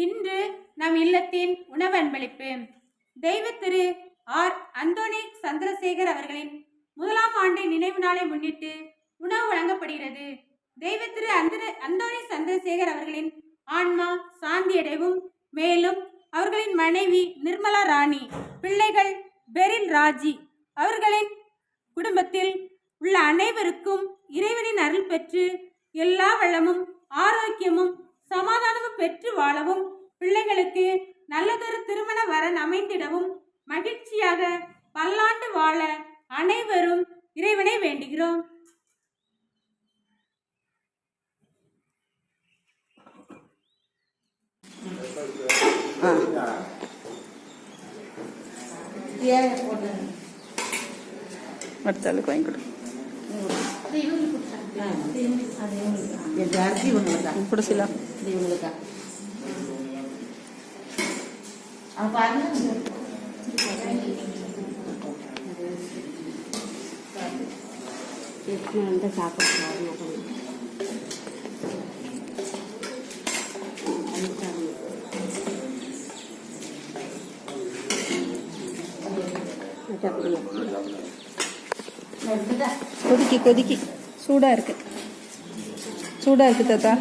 இன்று நம் இல்லத்தின் உணவன்பளிப்பு தெய்வ திரு ஆர். அந்தோணி சந்திரசேகர் அவர்களின் 1ஆம் ஆண்டு நினைவு நாளை முன்னிட்டு உணவு வழங்கப்படுகிறது. தெய்வ திரு அந்தோணி சந்திரசேகர் அவர்களின் ஆன்மா சாந்தியடைவும், மேலும் அவர்களின் மனைவி நிர்மலா ராணி, பிள்ளைகள் பெரில் ராஜி அவர்களின் குடும்பத்தில் உள்ள அனைவருக்கும் இறைவனின் அருள் பெற்று எல்லா வளமும் ஆரோக்கியமும் சமாதானமும் பெற்று வாழவும், பிள்ளைகளுக்கு நல்லதொரு திருமண வரன் அமைந்திடவும், மகிழ்ச்சியாக பல்லாண்டு வாழ அனைவரும் இறைவனை வேண்டுகிறோம். அடுத்தாளுக்கு வாங்கி கொடு. பிடிச்சல சாப்பிட்டு கொதிக்கி கொதிக்கி சூடா இருக்கு தாத்தா.